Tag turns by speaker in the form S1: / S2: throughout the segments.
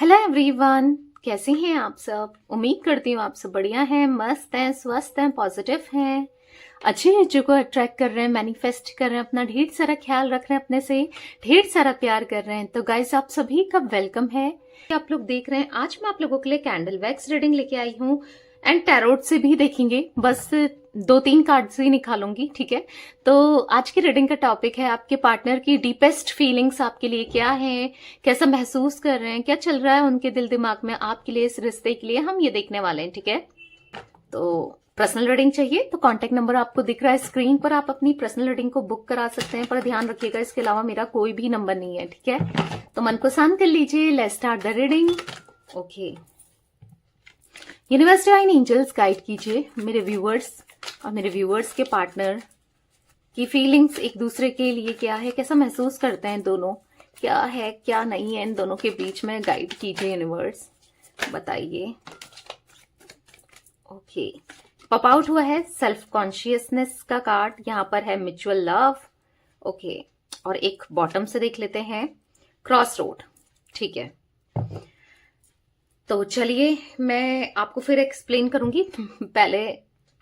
S1: Hello everyone, कैसे हैं आप सब। उम्मीद करती हूँ आप सब बढ़िया हैं, मस्त हैं, स्वस्थ हैं, पॉजिटिव हैं, अच्छी चीजों को अट्रैक्ट कर रहे हैं, मैनिफेस्ट कर रहे हैं, अपना ढेर सारा ख्याल रख रहे हैं, अपने से ढेर सारा प्यार कर रहे हैं। तो गाइस, आप सभी का वेलकम है। आप लोग देख रहे हैं, आज मैं आप लोगों के लिए कैंडल वैक्स रीडिंग लेके आई हूँ एंड टैरोट से भी देखेंगे। बस 2-3 कार्ड से ही निकालूंगी, ठीक है। तो आज की रीडिंग का टॉपिक है आपके पार्टनर की डीपेस्ट फीलिंग्स आपके लिए क्या है, कैसा महसूस कर रहे हैं, क्या चल रहा है उनके दिल दिमाग में आपके लिए, इस रिश्ते के लिए हम ये देखने वाले हैं, ठीक है। तो पर्सनल रीडिंग चाहिए तो कांटेक्ट नंबर आपको दिख रहा है स्क्रीन पर, आप अपनी पर्सनल रीडिंग को बुक करा सकते हैं, पर ध्यान रखिएगा इसके अलावा मेरा कोई भी नंबर नहीं है, ठीक है। तो मन को शांत कर लीजिए, let's start the reading. Okay, universe divine angels guide कीजिए मेरे व्यूअर्स और मेरे व्यूअर्स के पार्टनर की फीलिंग्स एक दूसरे के लिए क्या है, कैसा महसूस करते हैं दोनों, क्या है क्या नहीं है इन दोनों के बीच में, गाइड कीजिए यूनिवर्स, बताइए। ओके, पॉप आउट हुआ है सेल्फ कॉन्शियसनेस का कार्ड, यहां पर है म्यूचुअल लव। ओके, और एक बॉटम से देख लेते हैं क्रॉस रोड, ठीक है। तो चलिए मैं आपको फिर एक्सप्लेन करूंगी, पहले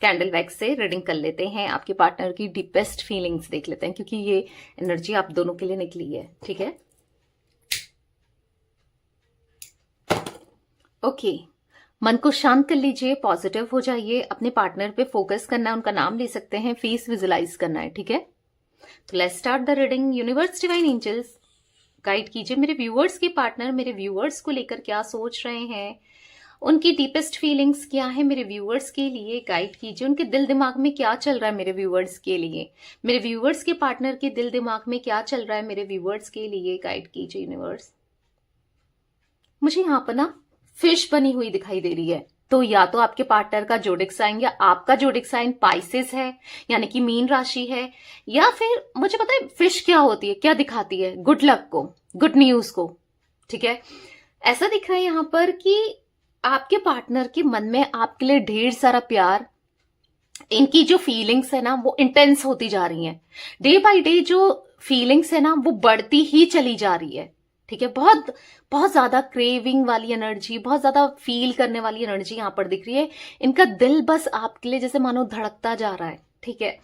S1: कैंडल वैक्स से रीडिंग कर लेते हैं, आपके पार्टनर की डीपेस्ट फीलिंग्स देख लेते हैं, क्योंकि ये एनर्जी आप दोनों के लिए निकली है, ठीक है। ओके, मन को शांत कर लीजिए, पॉजिटिव हो जाइए, अपने पार्टनर पे फोकस करना है, उनका नाम ले सकते हैं, फेस विजुलाइज करना है, ठीक है। तो let's start the reading. Universe divine angels guide कीजिए मेरे व्यूअर्स के पार्टनर मेरे व्यूअर्स को लेकर क्या सोच रहे हैं, उनकी डीपेस्ट फीलिंग्स क्या है मेरे व्यूअर्स के लिए, गाइड कीजिए। उनके दिल दिमाग में क्या चल रहा है मेरे व्यूअर्स के लिए, मेरे व्यूअर्स के पार्टनर के दिल दिमाग में क्या चल रहा है मेरे व्यूअर्स के लिए, गाइड कीजिए यूनिवर्स। मुझे यहाँ पर ना फिश बनी हुई दिखाई दे रही है, तो या तो आपके पार्टनर का जोडिक साइन या आपका जोडिक साइन पाइसेस है, यानी कि मीन राशि है, या फिर मुझे पता है फिश क्या होती है, क्या दिखाती है, गुड लक को, गुड न्यूज को, ठीक है। ऐसा दिख रहा है यहाँ पर कि आपके पार्टनर के मन में आपके लिए ढेर सारा प्यार, इनकी जो फीलिंग्स है ना वो इंटेंस होती जा रही हैं, डे बाय डे जो फीलिंग्स है ना वो बढ़ती ही चली जा रही है, ठीक है। बहुत बहुत ज्यादा क्रेविंग वाली एनर्जी, बहुत ज्यादा फील करने वाली एनर्जी यहां पर दिख रही है। इनका दिल बस आपके लिए जैसे मानो धड़कता जा रहा है, ठीक है।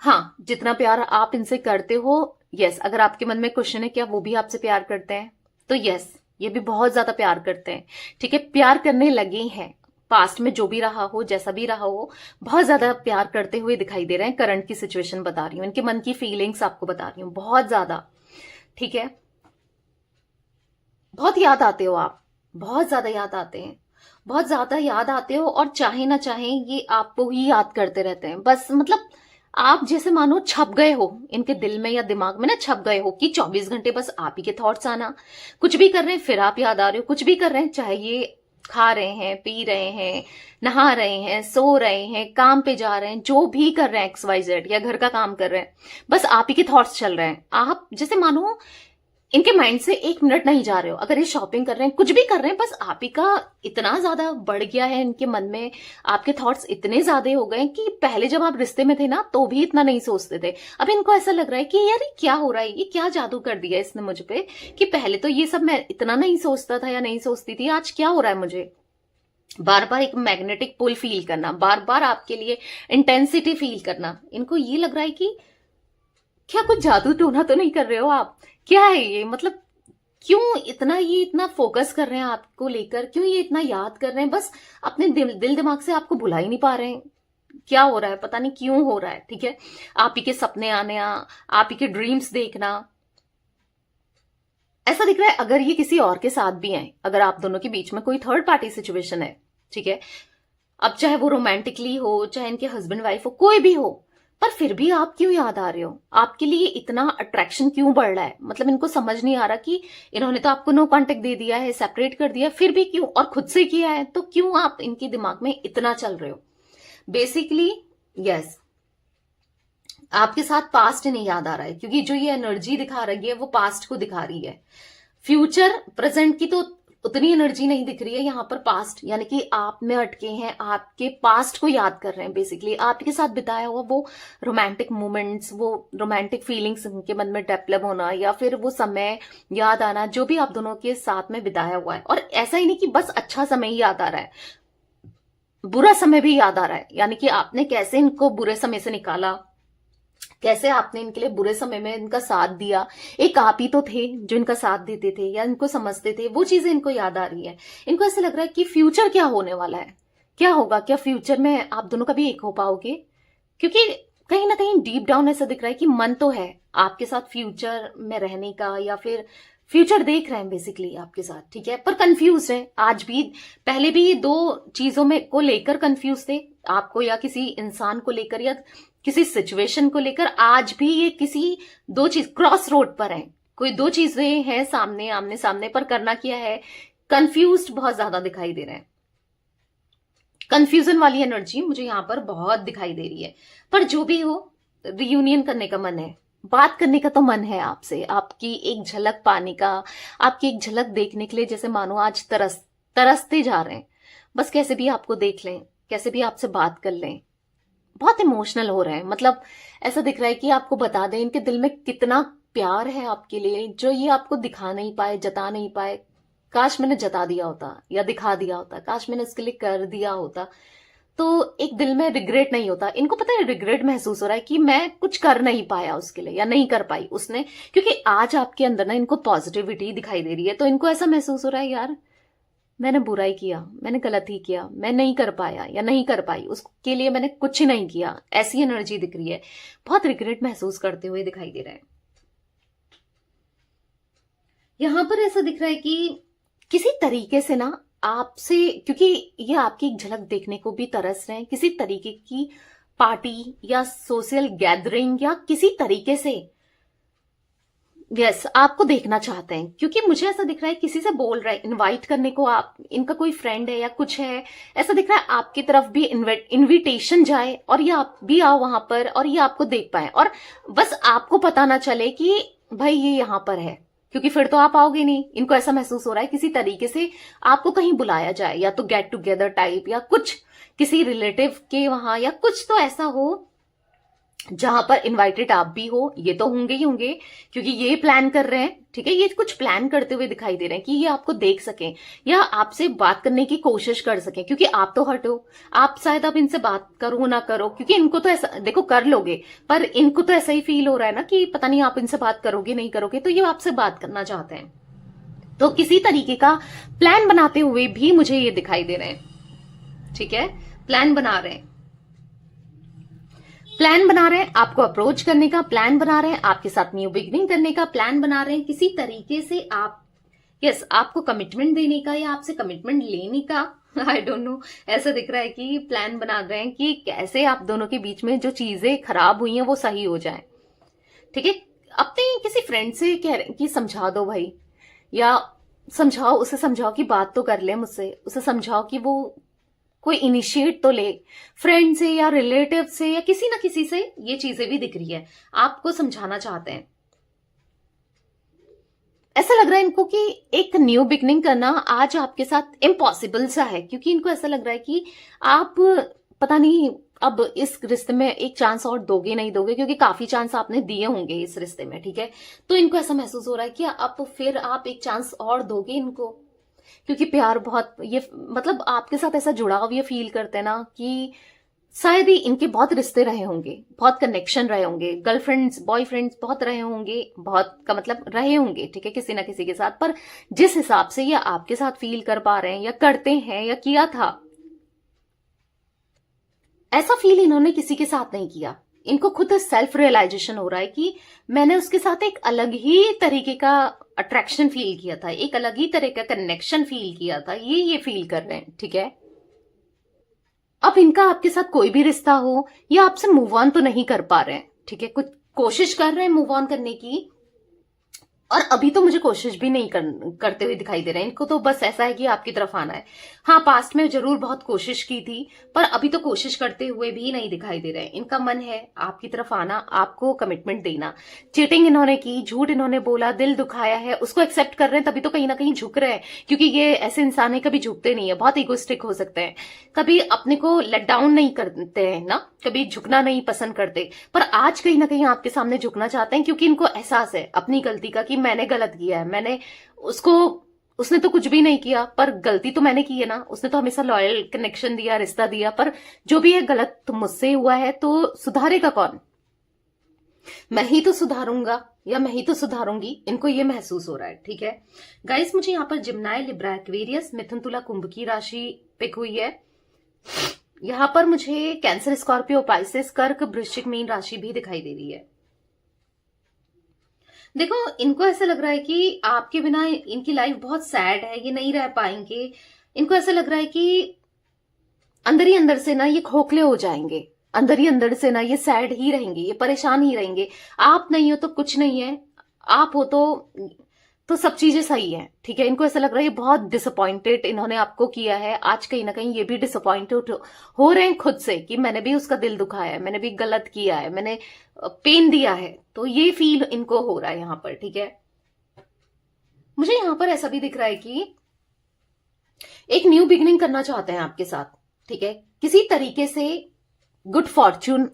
S1: हाँ, जितना प्यार आप इनसे करते हो, यस, अगर आपके मन में क्वेश्चन है क्या वो भी आपसे प्यार करते हैं, तो यस, ये भी बहुत ज्यादा प्यार करते हैं, ठीक है। प्यार करने लगे हैं, पास्ट में जो भी रहा हो, जैसा भी रहा हो, बहुत ज्यादा प्यार करते हुए दिखाई दे रहे हैं। करंट की सिचुएशन बता रही हूँ, इनके मन की फीलिंग्स आपको बता रही हूँ, बहुत ज्यादा, ठीक है। बहुत याद आते हो आप, बहुत ज्यादा याद आते हैं, बहुत ज्यादा याद आते हो, और चाहे ना चाहे ये आपको ही याद करते रहते हैं। बस मतलब आप जैसे मानो छप गए हो इनके दिल में या दिमाग में ना, छप गए हो कि 24 घंटे बस आप ही के थॉट्स आना, कुछ भी कर रहे हैं फिर आप याद आ रहे हो, कुछ भी कर रहे हैं, चाहे ये खा रहे हैं, पी रहे हैं, नहा रहे हैं, सो रहे हैं, काम पे जा रहे हैं, जो भी कर रहे हैं XYZ, या घर का काम कर रहे हैं, बस आप ही के थॉट्स चल रहे हैं। आप जैसे मानो इनके माइंड से 1 मिनट नहीं जा रहे हो, अगर ये शॉपिंग कर रहे हैं, कुछ भी कर रहे हैं, बस आप ही का इतना ज्यादा बढ़ गया है इनके मन में, आपके थॉट्स इतने ज्यादा हो गए कि पहले जब आप रिश्ते में थे ना तो भी इतना नहीं सोचते थे। अब इनको ऐसा लग रहा है कि यार ये क्या हो रहा है, ये क्या जादू कर दिया इसने मुझ पे, कि पहले तो ये सब मैं इतना नहीं सोचता था या नहीं सोचती थी, आज क्या हो रहा है मुझे। बार बार एक मैग्नेटिक पुल फील करना, बार बार आपके लिए इंटेंसिटी फील करना, इनको ये लग रहा है कि क्या कुछ जादू टोना तो नहीं कर रहे हो आप, क्या है ये, मतलब क्यों इतना फोकस कर रहे हैं आपको लेकर, क्यों ये इतना याद कर रहे हैं, बस अपने दिल दिमाग से आपको भुला ही नहीं पा रहे हैं। क्या हो रहा है, पता नहीं क्यों हो रहा है, ठीक है। आप ही के सपने आने, आप ही के ड्रीम्स देखना, ऐसा दिख रहा है। अगर ये किसी और के साथ भी है, अगर आप दोनों के बीच में कोई थर्ड पार्टी सिचुएशन है, ठीक है, अब चाहे वो रोमांटिकली हो, चाहे इनके हस्बैंड वाइफ हो, कोई भी हो, पर फिर भी आप क्यों याद आ रहे हो, आपके लिए इतना अट्रैक्शन क्यों बढ़ रहा है, मतलब इनको समझ नहीं आ रहा कि इन्होंने तो आपको नो कांटेक्ट दे दिया है, सेपरेट कर दिया, फिर भी क्यों, और खुद से किया है, तो क्यों आप इनके दिमाग में इतना चल रहे हो। बेसिकली यस, आपके साथ पास्ट नहीं याद आ रहा है, क्योंकि जो ये एनर्जी दिखा रही है वो पास्ट को दिखा रही है। फ्यूचर प्रेजेंट की तो उतनी एनर्जी नहीं दिख रही है यहाँ पर पास्ट, यानी कि आप में अटके हैं, आपके पास्ट को याद कर रहे हैं। बेसिकली आपके साथ बिताया हुआ वो रोमांटिक मोमेंट्स, वो रोमांटिक फीलिंग्स उनके मन में डेवलप होना, या फिर वो समय याद आना जो भी आप दोनों के साथ में बिताया हुआ है। और ऐसा ही नहीं कि बस अच्छा समय ही याद आ रहा है, बुरा समय भी याद आ रहा है, यानी कि आपने कैसे इनको बुरे समय से निकाला, कैसे आपने इनके लिए बुरे समय में इनका साथ दिया। एक आप ही तो थे जो इनका साथ देते थे या इनको समझते थे, वो चीजें इनको याद आ रही है। इनको ऐसा लग रहा है कि फ्यूचर क्या होने वाला है, क्या होगा, क्या फ्यूचर में आप दोनों कभी एक हो पाओगे, क्योंकि कहीं ना कहीं डीप डाउन ऐसा दिख रहा है कि मन तो है आपके साथ फ्यूचर में रहने का, या फिर फ्यूचर देख रहे हैं बेसिकली आपके साथ, ठीक है, पर कंफ्यूज है आज भी। पहले भी ये दो चीजों में को लेकर कंफ्यूज थे, आपको या किसी इंसान को लेकर या किसी सिचुएशन को लेकर। आज भी ये किसी दो चीज क्रॉस रोड पर है, कोई दो चीजें हैं सामने, आमने सामने, पर करना क्या है, कंफ्यूज्ड बहुत ज्यादा दिखाई दे रहे हैं। कंफ्यूजन वाली एनर्जी मुझे यहां पर बहुत दिखाई दे रही है। पर जो भी हो, रियूनियन करने का मन है, बात करने का तो मन है आपसे, आपकी एक झलक पाने का, आपकी एक झलक देखने के लिए, जैसे मानो आज तरसते जा रहे हैं, बस कैसे भी आपको देख लें, कैसे भी आपसे बात कर लें। बहुत इमोशनल हो रहे हैं, मतलब ऐसा दिख रहा है कि आपको बता दें इनके दिल में कितना प्यार है आपके लिए, जो ये आपको दिखा नहीं पाए, जता नहीं पाए। काश मैंने जता दिया होता या दिखा दिया होता, काश मैंने उसके लिए कर दिया होता, तो एक दिल में रिग्रेट नहीं होता। इनको पता है रिग्रेट महसूस हो रहा है कि मैं कुछ कर नहीं पाया उसके लिए, या नहीं कर पाई उसने, क्योंकि आज आपके अंदर ना इनको पॉजिटिविटी दिखाई दे रही है। तो इनको ऐसा महसूस हो रहा है यार मैंने बुरा ही किया, मैंने गलत ही किया, मैं नहीं कर पाया या नहीं कर पाई, उसके लिए मैंने कुछ ही नहीं किया, ऐसी एनर्जी दिख रही है। बहुत रिग्रेट महसूस करते हुए दिखाई दे रहे हैं। यहां पर ऐसा दिख रहा है कि किसी तरीके से ना आपसे, क्योंकि ये आपकी एक झलक देखने को भी तरस रहे हैं, किसी तरीके की पार्टी या सोशल गैदरिंग या किसी तरीके से यस आपको देखना चाहते हैं, क्योंकि मुझे ऐसा दिख रहा है किसी से बोल रहा है इनवाइट करने को, आप इनका कोई फ्रेंड है या कुछ है, ऐसा दिख रहा है आपकी तरफ भी इनविटेशन जाए और ये आप भी आओ वहां पर और ये आपको देख पाए, और बस आपको पता ना चले कि भाई ये यहां पर है, क्योंकि फिर तो आप आओगे नहीं। इनको ऐसा महसूस हो रहा है किसी तरीके से आपको कहीं बुलाया जाए, या तो गेट टुगेदर टाइप, या कुछ किसी रिलेटिव के वहां, या कुछ तो ऐसा हो जहां पर इनवाइटेड आप भी हो। ये तो होंगे ही होंगे, क्योंकि ये प्लान कर रहे हैं, ठीक है, ये कुछ प्लान करते हुए दिखाई दे रहे हैं कि ये आपको देख सकें या आपसे बात करने की कोशिश कर सकें, क्योंकि आप तो हट हो, आप शायद अब इनसे बात करो ना करो, क्योंकि इनको तो ऐसा देखो कर लोगे, पर इनको तो ऐसा ही फील हो रहा है ना कि पता नहीं आप इनसे बात करोगे नहीं करोगे, तो ये आपसे बात करना चाहते हैं। तो किसी तरीके का प्लान बनाते हुए भी मुझे ये दिखाई दे रहे हैं, ठीक है, प्लान बना रहे हैं, प्लान बना रहे हैं आपको अप्रोच करने का, प्लान बना रहे हैं आपके साथ न्यू बिगिनिंग करने का, प्लान बना रहे हैं किसी तरीके से आप यस आपको कमिटमेंट देने का या आपसे कमिटमेंट लेने का। आई डोंट नो, ऐसा दिख रहा है कि प्लान बना रहे हैं कि कैसे आप दोनों के बीच में जो चीजें खराब हुई हैं वो सही हो जाए, ठीक है। अपने किसी फ्रेंड से कह रहे हैं कि समझा दो भाई, या समझाओ, उसे समझाओ कि बात तो कर ले मुझसे, उसे समझाओ कि वो कोई इनिशिएट तो ले, फ्रेंड से या रिलेटिव से या किसी ना किसी से। ये चीजें भी दिख रही है, आपको समझाना चाहते हैं। ऐसा लग रहा है इनको कि एक न्यू बिगनिंग करना आज आपके साथ इम्पॉसिबल सा है, क्योंकि इनको ऐसा लग रहा है कि आप पता नहीं अब इस रिश्ते में एक चांस और दोगे नहीं दोगे, क्योंकि काफी चांस आपने दिए होंगे इस रिश्ते में, ठीक है। तो इनको ऐसा महसूस हो रहा है कि अब फिर आप एक चांस और दोगे इनको, क्योंकि प्यार बहुत, ये मतलब आपके साथ ऐसा जुड़ाव ये फील करते हैं ना कि शायद ही इनके बहुत रिश्ते रहे होंगे, बहुत कनेक्शन रहे होंगे, गर्लफ्रेंड्स बॉयफ्रेंड्स बहुत रहे होंगे, बहुत का मतलब रहे होंगे, ठीक है, किसी ना किसी के साथ। पर जिस हिसाब से ये आपके साथ फील कर पा रहे हैं या करते हैं या किया था, ऐसा फील इन्होंने किसी के साथ नहीं किया। इनको खुद सेल्फ रियलाइजेशन हो रहा है कि मैंने उसके साथ एक अलग ही तरीके का अट्रैक्शन फील किया था, एक अलग ही तरह का कनेक्शन फील किया था, ये फील कर रहे हैं, ठीक है। अब इनका आपके साथ कोई भी रिश्ता हो, या आपसे मूव ऑन तो नहीं कर पा रहे हैं, ठीक है, कुछ कोशिश कर रहे हैं मूव ऑन करने की, और अभी तो मुझे कोशिश भी नहीं करते हुए दिखाई दे रहे हैं। इनको तो बस ऐसा है कि आपकी तरफ आना है। हाँ, पास्ट में जरूर बहुत कोशिश की थी, पर अभी तो कोशिश करते हुए भी नहीं दिखाई दे रहे हैं। इनका मन है आपकी तरफ आना, आपको कमिटमेंट देना। चीटिंग इन्होंने की, झूठ इन्होंने बोला, दिल दुखाया है, उसको एक्सेप्ट कर रहे हैं, तभी तो कहीं ना कहीं झुक रहे हैं। क्योंकि ये ऐसे इंसान है, कभी झुकते नहीं है, बहुत इगोइस्टिक हो सकते हैं, कभी अपने को लेट डाउन नहीं करते हैं ना, कभी झुकना नहीं पसंद करते। पर आज कहीं ना कहीं आपके सामने झुकना चाहते हैं, क्योंकि इनको एहसास है अपनी गलती का कि मैंने गलत किया है। मैंने उसने तो कुछ भी नहीं किया, पर गलती तो मैंने की है ना। उसने तो हमेशा लॉयल कनेक्शन दिया, रिश्ता दिया, पर जो भी है गलत तो मुझसे हुआ है, तो सुधारेगा कौन? मैं ही तो सुधारूंगा या मैं ही तो सुधारूंगी। इनको ये महसूस हो रहा है। ठीक है गाइस, मुझे यहाँ पर जिम्नाय, लिब्रा, एक्वेरियस, मिथुन, तुला, कुंभ की राशि पिक हुई है। यहाँ पर मुझे कैंसर, स्कॉर्पियो, पाइसेस, कर्क, वृश्चिक, मीन राशि भी दिखाई दे रही है। देखो, इनको ऐसा लग रहा है कि आपके बिना इनकी लाइफ बहुत सैड है, ये नहीं रह पाएंगे। इनको ऐसा लग रहा है कि अंदर ही अंदर से ना ये खोखले हो जाएंगे, अंदर ही अंदर से ना ये सैड ही रहेंगे, ये परेशान ही रहेंगे। आप नहीं हो तो कुछ नहीं है, आप हो तो सब चीजें सही है। ठीक है, इनको ऐसा लग रहा है ये बहुत डिसअपॉइंटेड इन्होंने आपको किया है। आज कहीं ना कहीं ये भी डिसअपॉइंटेड हो रहे हैं खुद से कि मैंने भी उसका दिल दुखाया है, मैंने भी गलत किया है, मैंने पेन दिया है। तो ये फील इनको हो रहा है यहां पर। ठीक है, मुझे यहां पर ऐसा भी दिख रहा है कि एक न्यू बिगिनिंग करना चाहते हैं आपके साथ। ठीक है, किसी तरीके से गुड फॉर्च्यून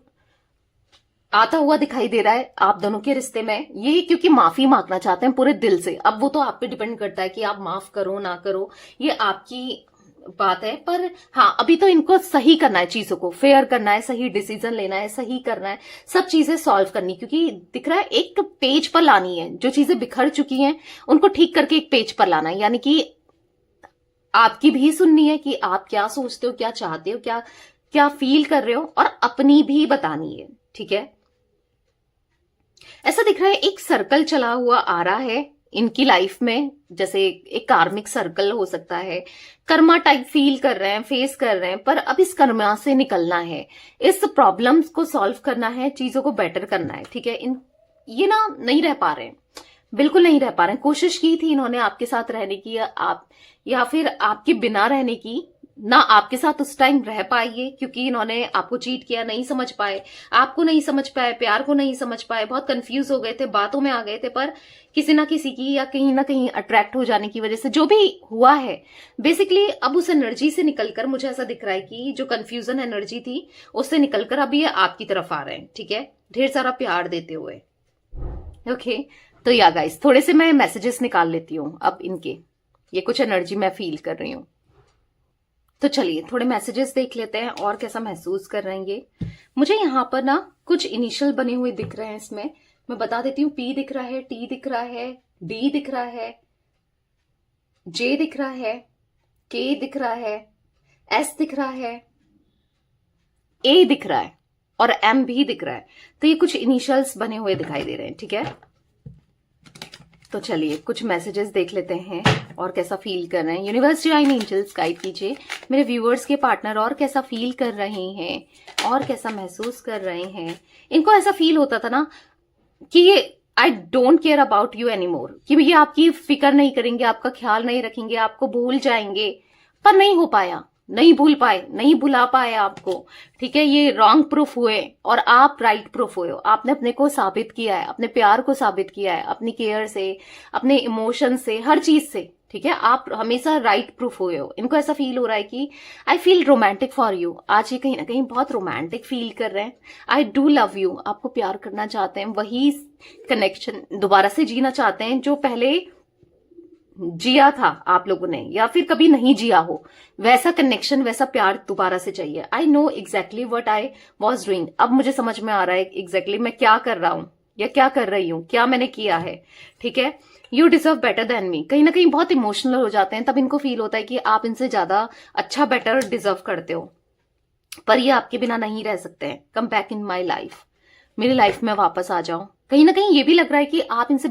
S1: आता हुआ दिखाई दे रहा है आप दोनों के रिश्ते में। ये क्योंकि माफी मांगना चाहते हैं पूरे दिल से। अब वो तो आप पे डिपेंड करता है कि आप माफ करो ना करो, ये आपकी बात है। पर हाँ, अभी तो इनको सही करना है, चीजों को फेयर करना है, सही डिसीजन लेना है, सही करना है, सब चीजें सॉल्व करनी। क्योंकि दिख रहा है एक पेज पर लानी है, जो चीजें बिखर चुकी हैं उनको ठीक करके एक पेज पर लाना है। यानी कि आपकी भी सुननी है कि आप क्या सोचते हो, क्या चाहते हो, क्या क्या फील कर रहे हो, और अपनी भी बतानी है। ठीक है, ऐसा दिख रहा है एक सर्कल चला हुआ आ रहा है इनकी लाइफ में, जैसे एक कार्मिक सर्कल हो सकता है। कर्मा टाइप फील कर रहे हैं, फेस कर रहे हैं, पर अब इस कर्मा से निकलना है, इस प्रॉब्लम्स को सॉल्व करना है, चीजों को बेटर करना है। ठीक है, ये ना नहीं रह पा रहे हैं, बिल्कुल नहीं रह पा रहे हैं। कोशिश की थी इन्होंने आपके साथ रहने की, या फिर आपके बिना रहने की, ना आपके साथ उस टाइम रह पाइए क्योंकि इन्होंने आपको चीट किया, नहीं समझ पाए, आपको नहीं समझ पाए, प्यार को नहीं समझ पाए, बहुत कंफ्यूज हो गए थे, बातों में आ गए थे। पर किसी ना किसी की या कहीं ना कहीं अट्रैक्ट हो जाने की वजह से जो भी हुआ है, बेसिकली अब उस एनर्जी से निकलकर मुझे ऐसा दिख रहा है कि जो कंफ्यूजन एनर्जी थी उससे निकलकर अब ये आपकी तरफ आ रहे हैं। ठीक है, ढेर सारा प्यार देते हुए। ओके, तो या गाइस, थोड़े से मैं मैसेजेस निकाल लेती हूँ अब इनके, ये कुछ एनर्जी मैं फील कर रही हूँ। तो चलिए थोड़े मैसेजेस देख लेते हैं और कैसा महसूस कर रहे हैं ये। मुझे यहां पर ना कुछ इनिशियल बने हुए दिख रहे हैं, इसमें मैं बता देती हूँ। पी दिख रहा है, टी दिख रहा है, डी दिख रहा है, जे दिख रहा है, के दिख रहा है, एस दिख रहा है, ए दिख रहा है, और एम भी दिख रहा है। तो ये कुछ इनिशियल्स बने हुए दिखाई दे रहे हैं। ठीक है, तो चलिए कुछ मैसेजेस देख लेते हैं और कैसा फील कर रहे हैं। यूनिवर्स डिवाइन एंजल्स गाइड कीजिए मेरे व्यूअर्स के पार्टनर, और कैसा फील कर रहे हैं और कैसा महसूस कर रहे हैं। इनको ऐसा फील होता था ना कि ये I don't care about you any more, कि ये आपकी फिक्र नहीं करेंगे, आपका ख्याल नहीं रखेंगे, आपको भूल जाएंगे, पर नहीं हो पाया, नहीं भूल पाए, नहीं भुला पाए आपको। ठीक है, ये रॉन्ग प्रूफ हुए और आप राइट प्रूफ हुए हो। आपने अपने को साबित किया है, अपने प्यार को साबित किया है, अपनी केयर से, अपने इमोशन से, हर चीज से। ठीक है, आप हमेशा राइट प्रूफ हुए हो। इनको ऐसा फील हो रहा है कि I feel romantic for you. आज ये कहीं ना कहीं बहुत रोमांटिक फील कर रहे हैं। आई डू लव यू, आपको प्यार करना चाहते हैं, वही कनेक्शन दोबारा से जीना चाहते हैं जो पहले जिया था आप लोगों ने, या फिर कभी नहीं जिया हो, वैसा कनेक्शन, वैसा प्यार दोबारा से चाहिए। I know exactly what I was doing. अब मुझे समझ में आ रहा है एग्जैक्टली मैं क्या कर रहा हूं या क्या कर रही हूं, क्या मैंने किया है। ठीक है, you deserve better than me. कहीं ना कहीं बहुत इमोशनल हो जाते हैं, तब इनको फील होता है कि आप इनसे ज्यादा अच्छा, बेटर डिजर्व करते हो, पर ये आपके बिना नहीं रह सकते हैं। Come back in my life, मेरी लाइफ में वापस आ जाओ। कहीं ना कहीं ये भी लग रहा है कि आप इनसे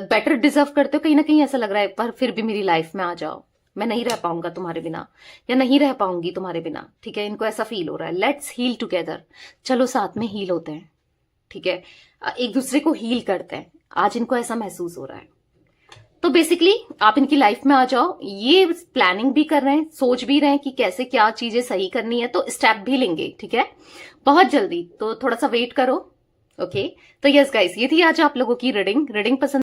S1: बेटर डिजर्व करते हो, कहीं ना कहीं ऐसा लग रहा है, पर फिर भी मेरी लाइफ में आ जाओ, मैं नहीं रह पाऊंगा तुम्हारे बिना, या नहीं रह पाऊंगी तुम्हारे बिना। ठीक है, इनको ऐसा फील हो रहा है। लेट्स हील टुगेदर, चलो साथ में हील होते हैं। ठीक है, एक दूसरे को हील करते हैं। आज इनको ऐसा महसूस हो रहा है। तो बेसिकली आप इनकी लाइफ में आ जाओ, ये प्लानिंग भी कर रहे हैं, सोच भी रहे हैं कि कैसे क्या चीजें सही करनी है, तो स्टेप भी लेंगे, ठीक है, बहुत जल्दी। तो थोड़ा सा वेट करो। ओके, तो यस गाइस, ये थी आज आप लोगों की रीडिंग पसंद